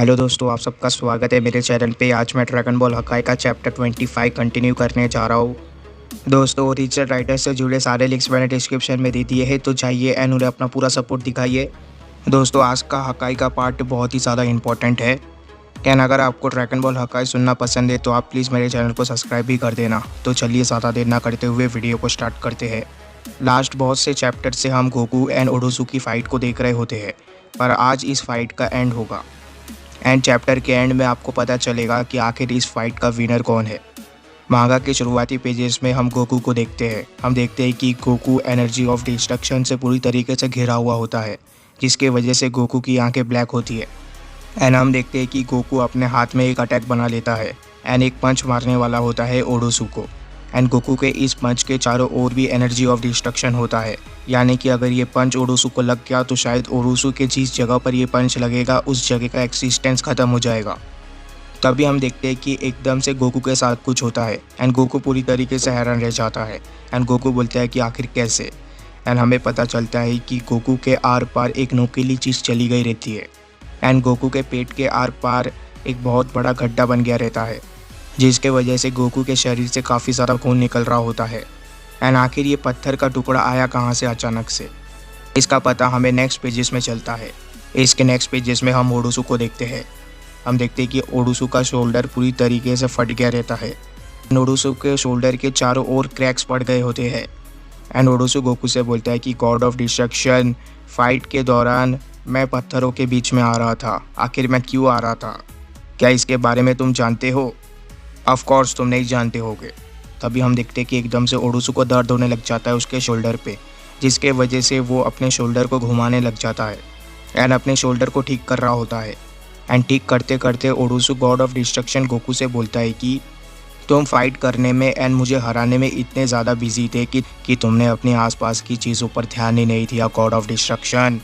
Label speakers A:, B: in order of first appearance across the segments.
A: Hello दोस्तों, आप सबका स्वागत है मेरे चैनल पे। आज मैं ड्रैगन बॉल हकाई का चैप्टर 25 कंटिन्यू करने जा रहा हूँ। दोस्तों, ओरिजिनल राइटर से जुड़े सारे लिंक्स मैंने डिस्क्रिप्शन में दे दिए हैं, तो जाइए एंड उन्हें अपना पूरा सपोर्ट दिखाइए। दोस्तों, आज का हकाई का पार्ट बहुत ही ज़्यादा इंपॉर्टेंट है। एंड अगर आपको ड्रैगन बॉल हकाई सुनना पसंद है तो आप प्लीज़ मेरे चैनल को सब्सक्राइब भी कर देना। तो चलिए ज़्यादा देर ना करते हुए वीडियो को स्टार्ट करते हैं। लास्ट बहुत से चैप्टर से हम गोकू एंड ओडोसू की फ़ाइट को देख रहे होते हैं, पर आज इस फाइट का एंड होगा। एंड चैप्टर के एंड में आपको पता चलेगा कि आखिर इस फाइट का विनर कौन है। मांगा के शुरुआती पेजेस में हम गोकू को देखते हैं। हम देखते हैं कि गोकू एनर्जी ऑफ डिस्ट्रक्शन से पूरी तरीके से घिरा हुआ होता है, जिसके वजह से गोकू की आंखें ब्लैक होती है। एंड हम देखते हैं कि गोकू अपने हाथ में एक अटैक बना लेता है एंड एक पंच मारने वाला होता है ओडोसू को। एंड गोकू के इस पंच के चारों ओर भी एनर्जी ऑफ डिस्ट्रक्शन होता है, यानी कि अगर ये पंच ओडोसू को लग गया तो शायद ओडोसू के जिस जगह पर ये पंच लगेगा उस जगह का एक्सिस्टेंस ख़त्म हो जाएगा। तभी हम देखते हैं कि एकदम से गोकू के साथ कुछ होता है एंड गोकू पूरी तरीके से हैरान रह जाता है। एंड गोकू बोलता है कि आखिर कैसे। एंड हमें पता चलता है कि गोकू के आर पार एक नोकीली चीज़ चली गई रहती है। एंड गोकू के पेट के आर पार एक बहुत बड़ा गड्ढा बन गया रहता है, जिसके वजह से गोकू के शरीर से काफ़ी ज़्यादा खून निकल रहा होता है। एंड आखिर ये पत्थर का टुकड़ा आया कहाँ से अचानक से, इसका पता हमें नेक्स्ट पेजेस में चलता है। इसके नेक्स्ट पेजेस में हम ओडोसू को देखते हैं। हम देखते हैं कि ओडोसू का शोल्डर पूरी तरीके से फट गया रहता है। ओडोसू के शोल्डर के चारों ओर क्रैक्स पड़ गए होते हैं। एंड ओडोसू गोकू से बोलता है कि गॉड ऑफ डिस्ट्रक्शन, फाइट के दौरान मैं पत्थरों के बीच में आ रहा था। आखिर मैं क्यों आ रहा था? क्या इसके बारे में तुम जानते हो? ऑफ कोर्स तुम नहीं जानते होगे। तभी हम देखते हैं कि एकदम से ओडोसू को दर्द होने लग जाता है उसके शोल्डर पे, जिसके वजह से वो अपने शोल्डर को घुमाने लग जाता है एंड अपने शोल्डर को ठीक कर रहा होता है। एंड ठीक करते करते ओडोसू गॉड ऑफ डिस्ट्रक्शन गोकू से बोलता है कि तुम फाइट करने में एंड मुझे हराने में इतने ज़्यादा बिजी थे कि तुमने अपने आसपास की चीज़ों पर ध्यान ही नहीं दिया गॉड ऑफ डिस्ट्रक्शन।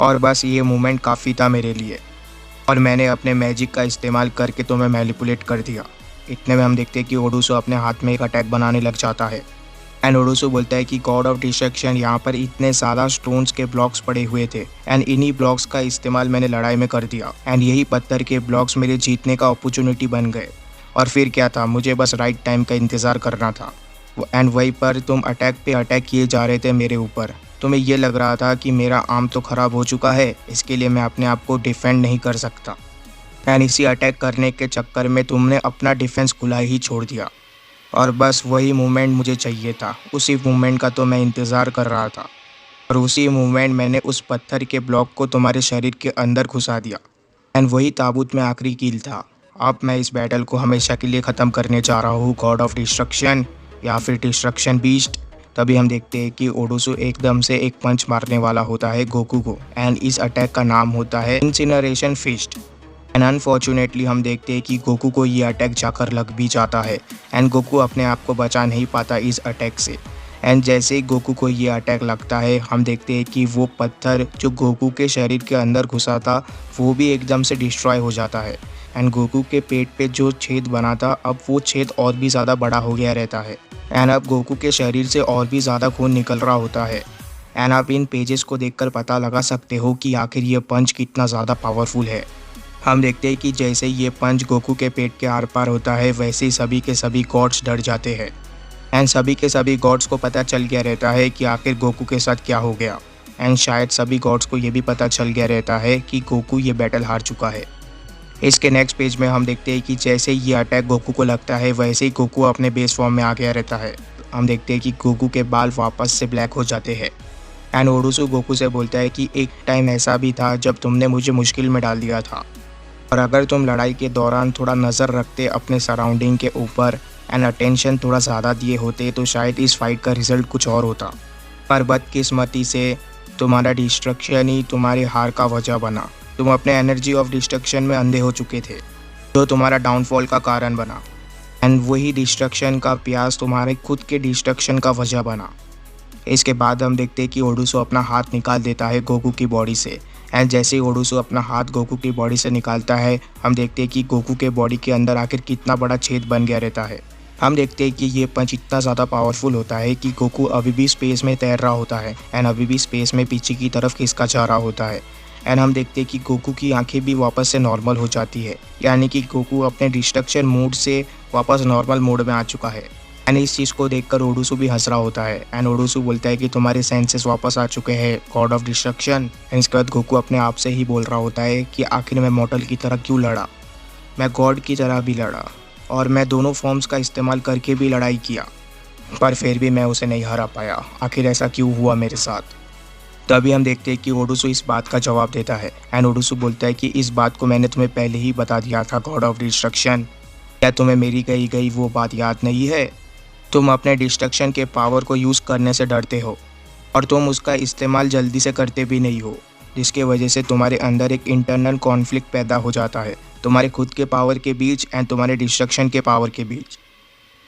A: और बस ये मोमेंट काफ़ी था मेरे लिए, और मैंने अपने मैजिक का इस्तेमाल करके तुम्हें मैनिपुलेट कर दिया। इतने में हम देखते हैं कि ओडोसू अपने हाथ में एक अटैक बनाने लग जाता है। एंड ओडोसू बोलता है कि गॉड ऑफ डिस्ट्रक्शन, यहाँ पर इतने ज़्यादा स्टोन्स के ब्लॉक्स पड़े हुए थे एंड इन्हीं ब्लॉक्स का इस्तेमाल मैंने लड़ाई में कर दिया। एंड यही पत्थर के ब्लॉक्स मेरे जीतने का अपॉर्चुनिटी बन गए। और फिर क्या था, मुझे बस राइट टाइम का इंतज़ार करना था। एंड वहीं पर तुम अटैक पे अटैक किए जा रहे थे मेरे ऊपर। तुम्हें ये लग रहा था कि मेरा आर्म तो ख़राब हो चुका है, इसके लिए मैं अपने आप को डिफेंड नहीं कर सकता। एंड इसी अटैक करने के चक्कर में तुमने अपना डिफेंस खुला ही छोड़ दिया। और बस वही मोमेंट मुझे चाहिए था। उसी मोमेंट का तो मैं इंतज़ार कर रहा था, और उसी मोमेंट मैंने उस पत्थर के ब्लॉक को तुम्हारे शरीर के अंदर घुसा दिया। एंड वही ताबूत में आखिरी कील था। अब मैं इस बैटल को हमेशा के लिए ख़त्म करने जा रहा हूँ, गॉड ऑफ डिस्ट्रक्शन या फिर डिस्ट्रक्शन बीस्ट। तभी हम देखते हैं कि ओडोसू एकदम से एक पंच मारने वाला होता है गोकू को। एंड इस अटैक का नाम होता है इंसिनरेशन फिस्ट। एंड अनफॉर्चुनेटली हम देखते हैं कि गोकू को ये अटैक जाकर लग भी जाता है एंड गोकू अपने आप को बचा नहीं पाता इस अटैक से। एंड जैसे ही गोकू को ये अटैक लगता है, हम देखते हैं कि वो पत्थर जो गोकू के शरीर के अंदर घुसा था वो भी एकदम से डिस्ट्रॉय हो जाता है। एंड गोकू के पेट पे जो छेद बना था, अब वो छेद और भी ज़्यादा बड़ा हो गया रहता है। एंड अब गोकू के शरीर से और भी ज़्यादा खून निकल रहा होता है। एंड आप इन पेजेस को देखकर पता लगा सकते हो कि आखिर ये पंच कितना ज़्यादा पावरफुल है। हम देखते हैं कि जैसे ये पंच गोकू के पेट के आर पार होता है, वैसे ही सभी के सभी गॉड्स डर जाते हैं। एंड सभी के सभी गॉड्स को पता चल गया रहता है कि आखिर गोकू के साथ क्या हो गया। एंड शायद सभी गॉड्स को ये भी पता चल गया रहता है कि गोकू ये बैटल हार चुका है। इसके नेक्स्ट पेज में हम देखते हैं कि जैसे ये अटैक गोकू को लगता है, वैसे ही गोकू अपने बेस फॉर्म में आ गया रहता है। हम देखते हैं कि गोकू के बाल वापस से ब्लैक हो जाते हैं। एंड ओडोसू गोकू से बोलता है कि एक टाइम ऐसा भी था जब तुमने मुझे मुश्किल में डाल दिया था, और अगर तुम लड़ाई के दौरान थोड़ा नज़र रखते अपने सराउंडिंग के ऊपर एंड अटेंशन थोड़ा ज़्यादा दिए होते तो शायद इस फाइट का रिज़ल्ट कुछ और होता। पर बदकिस्मती से तुम्हारा डिस्ट्रक्शन ही तुम्हारी हार का वजह बना। तुम अपने एनर्जी ऑफ डिस्ट्रक्शन में अंधे हो चुके थे, जो तुम्हारा डाउनफॉल का कारण बना। एंड वही डिस्ट्रक्शन का प्यास तुम्हारे खुद के डिस्ट्रक्शन का वजह बना। इसके बाद हम देखते हैं कि ओडोसू अपना हाथ निकाल देता है गोकू की बॉडी से। एंड जैसे ही ओडोसू अपना हाथ गोकू की बॉडी से निकालता है, हम देखते हैं कि गोकू के बॉडी के अंदर आखिर कितना बड़ा छेद बन गया रहता है। हम देखते हैं कि ये पंच इतना ज़्यादा पावरफुल होता है कि गोकू अभी भी स्पेस में तैर रहा होता है एंड अभी भी स्पेस में पीछे की तरफ खिसका जा रहा होता है। एंड हम देखते हैं कि गोकू की आंखें भी वापस से नॉर्मल हो जाती है, यानी कि गोकू अपने डिस्ट्रक्शन मोड से वापस नॉर्मल मोड में आ चुका है। एंड इस चीज़ को देखकर ओडुसु भी हंस रहा होता है एंड ओडुसु बोलता है कि तुम्हारे सेंसेस वापस आ चुके हैं गॉड ऑफ डिस्ट्रक्शन। एंड इसके बाद गोकू अपने आप से ही बोल रहा होता है कि आखिर मैं मॉर्टल की तरह क्यों लड़ा, मैं गॉड की तरह भी लड़ा और मैं दोनों फॉर्म्स का इस्तेमाल करके भी लड़ाई किया, पर फिर भी मैं उसे नहीं हरा पाया। आखिर ऐसा क्यों हुआ मेरे साथ। तभी हम देखते हैं कि ओडुसु इस बात का जवाब देता है एंड ओडुसु बोलता है कि इस बात को मैंने तुम्हें पहले ही बता दिया था गॉड ऑफ डिस्ट्रक्शन। क्या तुम्हें मेरी कही गई वो बात याद नहीं है? तुम अपने डिस्ट्रक्शन के पावर को यूज़ करने से डरते हो और तुम उसका इस्तेमाल जल्दी से करते भी नहीं हो, जिसके वजह से तुम्हारे अंदर एक इंटरनल कॉन्फ्लिक्ट पैदा हो जाता है तुम्हारे खुद के पावर के बीच एंड तुम्हारे डिस्ट्रक्शन के पावर के बीच।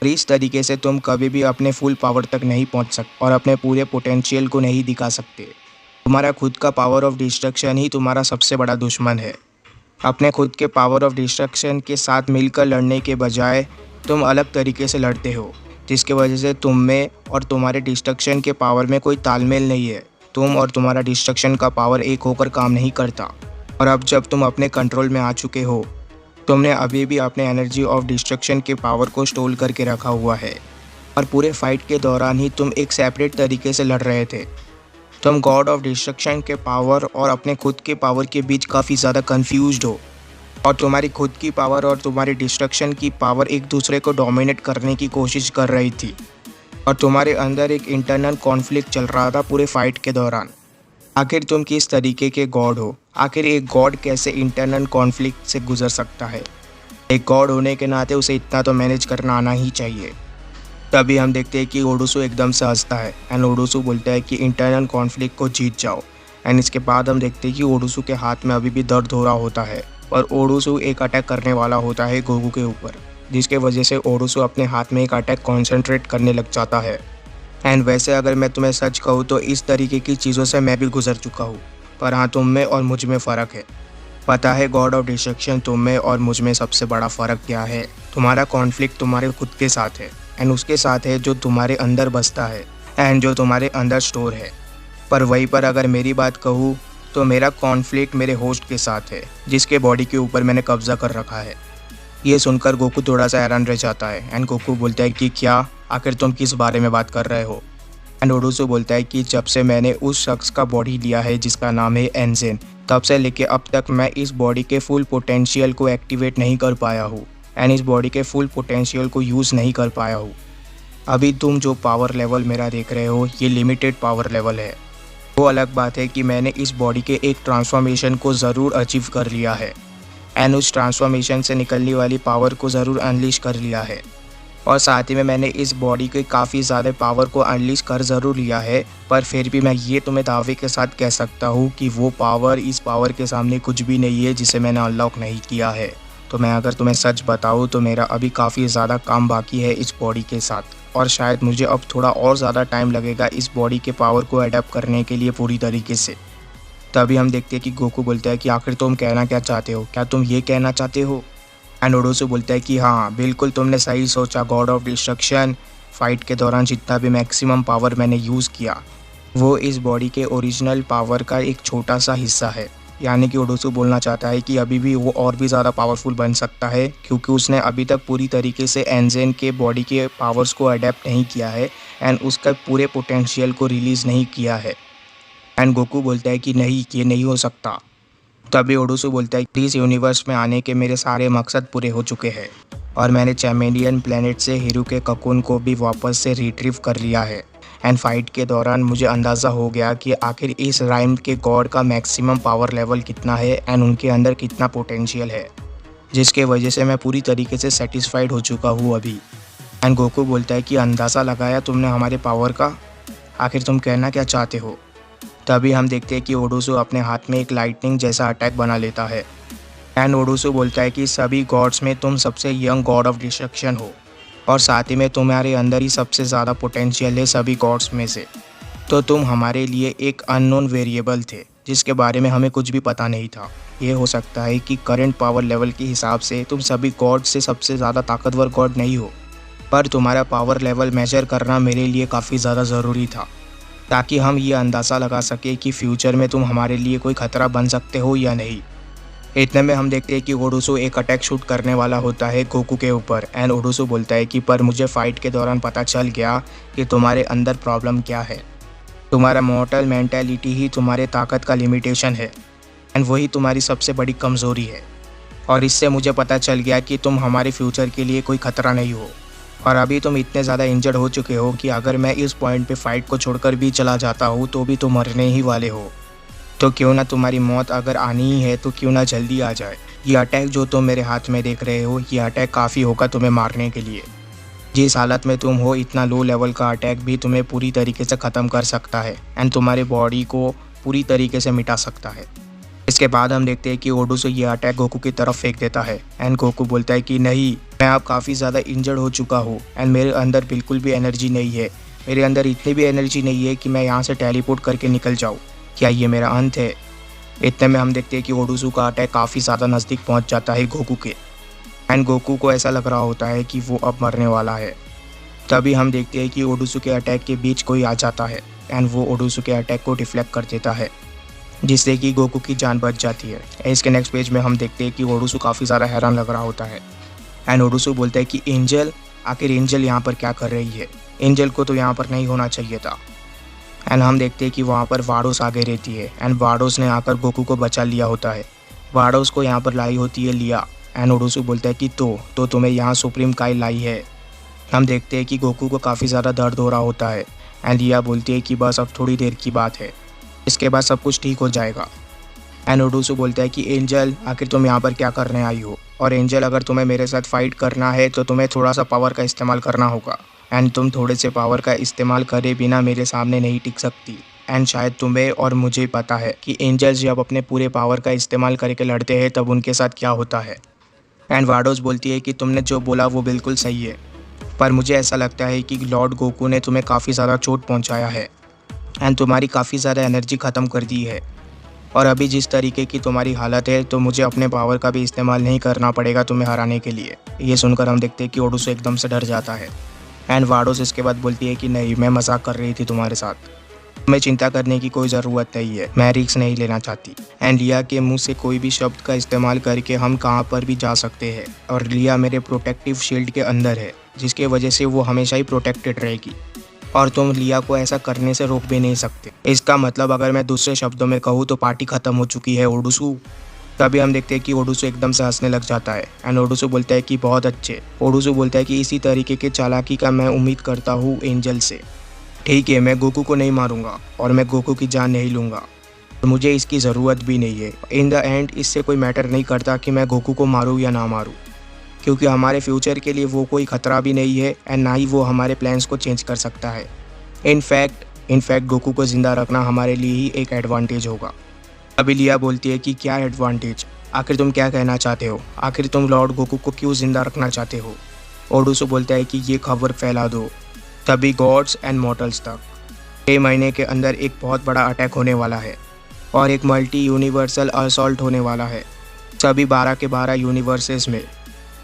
A: और इस तरीके से तुम कभी भी अपने फुल पावर तक नहीं पहुंच सकते और अपने पूरे पोटेंशियल को नहीं दिखा सकते। तुम्हारा खुद का पावर ऑफ डिस्ट्रक्शन ही तुम्हारा सबसे बड़ा दुश्मन है। अपने खुद के पावर ऑफ डिस्ट्रक्शन के साथ मिलकर लड़ने के बजाय तुम अलग तरीके से लड़ते हो, जिसके वजह से तुम में और तुम्हारे डिस्ट्रक्शन के पावर में कोई तालमेल नहीं है। तुम और तुम्हारा डिस्ट्रक्शन का पावर एक होकर काम नहीं करता। और अब जब तुम अपने कंट्रोल में आ चुके हो, तुमने अभी भी अपने एनर्जी ऑफ डिस्ट्रक्शन के पावर को स्टोर करके रखा हुआ है और पूरे फाइट के दौरान ही तुम एक सेपरेट तरीके से लड़ रहे थे। तुम गॉड ऑफ डिस्ट्रक्शन के पावर और अपने खुद के पावर के बीच काफ़ी ज़्यादा कंफ्यूज्ड हो और तुम्हारी खुद की पावर और तुम्हारी डिस्ट्रक्शन की पावर एक दूसरे को डोमिनेट करने की कोशिश कर रही थी और तुम्हारे अंदर एक इंटरनल कॉन्फ्लिक्ट चल रहा था पूरे फाइट के दौरान। आखिर तुम किस तरीके के गॉड हो? आखिर एक गॉड कैसे इंटरनल कॉन्फ्लिक्ट से गुजर सकता है? एक गॉड होने के नाते उसे इतना तो मैनेज करना आना ही चाहिए। तभी हम देखते हैं कि ओडुसु एकदम से हंसता है एंड ओडुसु बोलता है कि इंटरनल कॉन्फ्लिक्ट को जीत जाओ। एंड इसके बाद हम देखते हैं कि ओडुसु के हाथ में अभी भी दर्द हो रहा होता है और ओडुसु एक अटैक करने वाला होता है गोकू के ऊपर, जिसके वजह से ओडुसु अपने हाथ में एक अटैक कॉन्सेंट्रेट करने लग जाता है। एंड वैसे अगर मैं तुम्हें सच कहूँ तो इस तरीके की चीज़ों से मैं भी गुजर चुका हूँ, पर हाँ, तुम में और मुझ में फ़र्क है। पता है गॉड ऑफ डिस्ट्रक्शन, तुम में और मुझ में सबसे बड़ा फ़र्क क्या है? तुम्हारा कॉन्फ्लिक्ट तुम्हारे खुद के साथ है एंड उसके साथ है जो तुम्हारे अंदर बसता है एंड जो तुम्हारे अंदर स्टोर है। पर वहीं पर अगर मेरी बात कहूँ तो मेरा कॉन्फ्लिक्ट मेरे होस्ट के साथ है, जिसके बॉडी के ऊपर मैंने कब्जा कर रखा है। ये सुनकर गोकू थोड़ा सा हैरान रह जाता है एंड गोकू बोलता है कि क्या, आखिर तुम किस बारे में बात कर रहे हो? एंड ओडुसु बोलता है कि जब से मैंने उस शख्स का बॉडी लिया है जिसका नाम है एंजेन, तब से लेके अब तक मैं इस बॉडी के फुल पोटेंशियल को एक्टिवेट नहीं कर पाया हूँ एंड इस बॉडी के फुल पोटेंशियल को यूज़ नहीं कर पाया हूँ। अभी तुम जो पावर लेवल मेरा देख रहे हो ये लिमिटेड पावर लेवल है। वो अलग बात है कि मैंने इस बॉडी के एक ट्रांसफॉर्मेशन को ज़रूर अचीव कर लिया है एंड उस ट्रांसफॉर्मेशन से निकलने वाली पावर को ज़रूर अनलीश कर लिया है और साथ ही में मैंने इस बॉडी के काफ़ी ज़्यादा पावर को अनलीश कर ज़रूर लिया है, पर फिर भी मैं ये तुम्हें दावे के साथ कह सकता हूँ कि वो पावर इस पावर के सामने कुछ भी नहीं है जिसे मैंने अनलॉक नहीं किया है। तो मैं अगर तुम्हें सच बताऊँ तो मेरा अभी काफ़ी ज़्यादा काम बाकी है इस बॉडी के साथ और शायद मुझे अब थोड़ा और ज़्यादा टाइम लगेगा इस बॉडी के पावर को अडेप्ट करने के लिए पूरी तरीके से। तभी हम देखते हैं कि गोकू बोलता है कि आखिर तुम कहना क्या चाहते हो? क्या तुम ये कहना चाहते हो? एंड ओडुसु बोलता है कि हाँ, बिल्कुल तुमने सही सोचा। गॉड ऑफ डिस्ट्रक्शन फाइट के दौरान जितना भी मैक्सिमम पावर मैंने यूज़ किया वो इस बॉडी के ओरिजिनल पावर का एक छोटा सा हिस्सा है। यानी कि ओडुसु बोलना चाहता है कि अभी भी वो और भी ज़्यादा पावरफुल बन सकता है क्योंकि उसने अभी तक पूरी तरीके से एंजेन के बॉडी के पावर्स को अडेप्ट नहीं किया है एंड उसका पूरे पोटेंशियल को रिलीज़ नहीं किया है। एंड गोकू बोलता है कि नहीं, ये नहीं हो सकता। तभी ओडुसु बोलता है कि इस यूनिवर्स में आने के मेरे सारे मकसद पूरे हो चुके हैं और मैंने चैमेलियन प्लेनेट से हिरुके ककून को भी वापस से रिट्रीव कर लिया है। एंड फाइट के दौरान मुझे अंदाज़ा हो गया कि आखिर इस राइम के गॉड का मैक्सिमम पावर लेवल कितना है एंड उनके अंदर कितना पोटेंशियल है, जिसके वजह से मैं पूरी तरीके से सेटिस्फाइड हो चुका हूँ अभी। एंड गोकू बोलता है कि अंदाज़ा लगाया तुमने हमारे पावर का, आखिर तुम कहना क्या चाहते हो? तभी हम देखते हैं कि ओडुसु अपने हाथ में एक लाइटनिंग जैसा अटैक बना लेता है एंड ओडुसु बोलता है कि सभी गॉड्स में तुम सबसे यंग गॉड ऑफ डिस्ट्रक्शन हो और साथ ही में तुम्हारे अंदर ही सबसे ज़्यादा पोटेंशियल है सभी गॉड्स में से। तो तुम हमारे लिए एक अननोन वेरिएबल थे जिसके बारे में हमें कुछ भी पता नहीं था। ये हो सकता है कि करंट पावर लेवल के हिसाब से तुम सभी गॉड से सबसे ज़्यादा ताकतवर गॉड नहीं हो, पर तुम्हारा पावर लेवल मेजर करना मेरे लिए काफ़ी ज़्यादा ज़रूरी था ताकि हम ये अंदाज़ा लगा सकें कि फ्यूचर में तुम हमारे लिए कोई ख़तरा बन सकते हो या नहीं। इतने में हम देखते हैं कि ओडुसु एक अटैक शूट करने वाला होता है गोकू के ऊपर एंड ओडुसु बोलता है कि पर मुझे फ़ाइट के दौरान पता चल गया कि तुम्हारे अंदर प्रॉब्लम क्या है। तुम्हारा मॉर्टल मेंटालिटी ही तुम्हारे ताकत का लिमिटेशन है एंड वही तुम्हारी सबसे बड़ी कमज़ोरी है। और इससे मुझे पता चल गया कि तुम हमारे फ्यूचर के लिए कोई ख़तरा नहीं हो। और अभी तुम इतने ज़्यादा इंजर्ड हो चुके हो कि अगर मैं इस पॉइंट पे फ़ाइट को छोड़कर भी चला जाता हूँ तो भी तुम मरने ही वाले हो। तो क्यों ना तुम्हारी मौत अगर आनी ही है तो क्यों ना जल्दी आ जाए। ये अटैक जो तुम मेरे हाथ में देख रहे हो, ये अटैक काफ़ी होगा तुम्हें मारने के लिए। जिस हालत में तुम हो, इतना लो लेवल का अटैक भी तुम्हें पूरी तरीके से ख़त्म कर सकता है एंड तुम्हारे बॉडी को पूरी तरीके से मिटा सकता है। इसके बाद हम देखते हैं कि ओडुसु ये अटैक गोकू की तरफ फेंक देता है एंड गोकू बोलता है कि नहीं, मैं अब काफ़ी ज़्यादा इंजर्ड हो चुका हूँ एंड मेरे अंदर बिल्कुल भी एनर्जी नहीं है। मेरे अंदर इतनी भी एनर्जी नहीं है कि मैं यहाँ से टेलीपोर्ट करके निकल जाऊँ। क्या ये मेरा अंत है? इतने में हम देखते हैं कि ओडुसु का अटैक काफ़ी ज़्यादा नज़दीक पहुँच जाता है गोकू के एंड गोकू को ऐसा लग रहा होता है कि वो अब मरने वाला है। तभी हम देखते हैं कि ओडुसु के अटैक के बीच कोई आ जाता है एंड वो ओडुसु के अटैक को डिफ्लेक्ट कर देता है, जिससे कि गोकू की जान बच जाती है। इसके नेक्स्ट पेज में हम देखते हैं कि ओडुसु काफ़ी ज़्यादा हैरान लग रहा होता है एंड ओडुसु बोलता है कि एंजल, आखिर एंजल यहाँ पर क्या कर रही है? एंजल को तो यहाँ पर नहीं होना चाहिए था। एंड हम देखते हैं कि वहाँ पर वाडोस आगे रहती है एंड वाडोस ने आकर गोकू को बचा लिया होता है। वाडोस को यहाँ पर लाई होती है लिया एंड ओडुसु बोलता है कि तो तुम्हें यहाँ सुप्रीम काई लाई है। हम देखते हैं कि गोकू को काफ़ी ज़्यादा दर्द हो रहा होता है एंड लिया बोलती है कि बस अब थोड़ी देर की बात है, इसके बाद सब कुछ ठीक हो जाएगा। एंड ओडुसु बोलता है कि एंजल, आखिर तुम यहाँ पर क्या करने आई हो? और एंजल, अगर तुम्हें मेरे साथ फाइट करना है तो तुम्हें थोड़ा सा पावर का इस्तेमाल करना होगा एंड तुम थोड़े से पावर का इस्तेमाल करे बिना मेरे सामने नहीं टिक सकती। एंड शायद तुम्हें और मुझे पता है कि एंजल्स जब अपने पूरे पावर का इस्तेमाल करके लड़ते हैं तब उनके साथ क्या होता है। एंड वाडोस बोलती है कि तुमने जो बोला वो बिल्कुल सही है, पर मुझे ऐसा लगता है कि लॉर्ड गोकू ने तुम्हें काफ़ी ज़्यादा चोट पहुँचाया है एंड तुम्हारी काफ़ी ज़्यादा एनर्जी ख़त्म कर दी है। और अभी जिस तरीके की तुम्हारी हालत है तो मुझे अपने पावर का भी इस्तेमाल नहीं करना पड़ेगा तुम्हें हराने के लिए। ये सुनकर हम देखते हैं कि ओडुसु एकदम से डर जाता है एंड वाडोस इसके बाद बोलती है कि नहीं, मैं मजाक कर रही थी तुम्हारे साथ, तुम्हें चिंता करने की कोई ज़रूरत नहीं है, मैं रिस्क नहीं लेना चाहती। एंड लिया के मुंह से कोई भी शब्द का इस्तेमाल करके हम कहाँ पर भी जा सकते हैं और लिया मेरे प्रोटेक्टिव शील्ड के अंदर है, जिसके वजह से वो हमेशा ही प्रोटेक्टेड रहेगी और तुम लिया को ऐसा करने से रोक भी नहीं सकते। इसका मतलब अगर मैं दूसरे शब्दों में कहूँ तो पार्टी ख़त्म हो चुकी है ओडुसु। तभी हम देखते हैं कि ओडुसु एकदम से हंसने लग जाता है एंड ओडुसु बोलता है कि बहुत अच्छे। ओडुसु बोलता है कि इसी तरीके के चालाकी का मैं उम्मीद करता हूँ एंजल से। ठीक है, मैं गोकू को नहीं मारूंगा और मैं गोकू की जान नहीं लूँगा और मुझे इसकी ज़रूरत भी नहीं है। इन द एंड इससे कोई मैटर नहीं करता कि मैं गोकू को मारूँ या ना मारूँ, क्योंकि हमारे फ्यूचर के लिए वो कोई ख़तरा भी नहीं है एंड ना ही वो हमारे प्लान्स को चेंज कर सकता है। इनफैक्ट गोकू को ज़िंदा रखना हमारे लिए ही एक एडवांटेज होगा। अभी लिया बोलती है कि क्या एडवांटेज? आखिर तुम क्या कहना चाहते हो? आखिर तुम लॉर्ड गोकू को क्यों ज़िंदा रखना चाहते हो? ओडुसु बोलता है कि ये खबर फैला दो तभी गॉड्स एंड मॉर्टल्स तक। 6 महीने के अंदर एक बहुत बड़ा अटैक होने वाला है और एक मल्टी यूनिवर्सल असॉल्ट होने वाला है सभी 12 के 12 यूनिवर्सेस में,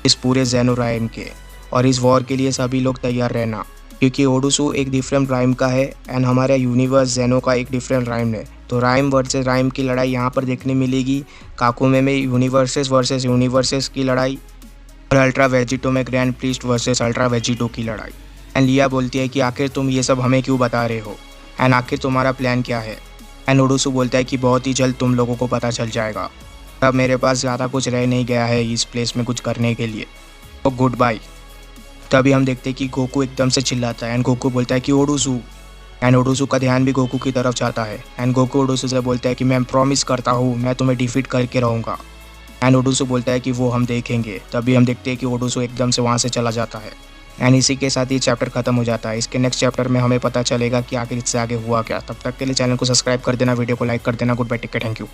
A: इस पूरे ज़ेनो राइम के। और इस वॉर के लिए सभी लोग तैयार रहना, क्योंकि ओडुसु एक डिफरेंट राइम का है एंड हमारा यूनिवर्स ज़ेनो का एक डिफरेंट राइम है। तो राइम वर्सेस राइम की लड़ाई यहाँ पर देखने मिलेगी। काकुमे में यूनिवर्सेस वर्सेस यूनिवर्सेस की लड़ाई और अल्ट्रा वेजिटो में grand priest versus ultra Vegito की लड़ाई। एंड लिया बोलती है कि आखिर तुम ये सब हमें क्यों बता रहे हो एंड आखिर तुम्हारा प्लान क्या है? एंड ओडुसु बोलता है कि बहुत ही जल्द तुम लोगों को पता चल जाएगा। अब मेरे पास ज़्यादा कुछ रह नहीं गया है इस प्लेस में कुछ करने के लिए, तो गुड बाय। तभी हम देखते हैं कि गोकू एकदम से चिल्लाता है एंड गोकू बोलता है कि ओडुसु। एंड ओडुसु का ध्यान भी गोकू की तरफ जाता है एंड गोकू ओडुसु से बोलता है कि मैं प्रॉमिस करता हूँ मैं तुम्हें डिफीट करके रहूँगा। एंड ओडुसु बोलता है कि वो हम देखेंगे। तभी हम देखते हैं कि ओडुसु एकदम से वहाँ से चला जाता है एंड इसी के साथ ये चैप्टर खत्म हो जाता है। इसके नेक्स्ट चैप्टर में हमें पता चलेगा कि आखिर इससे आगे हुआ क्या। तब तक के लिए चैनल को सब्सक्राइब कर देना, वीडियो को लाइक कर देना। Goodbye, take care, thank you.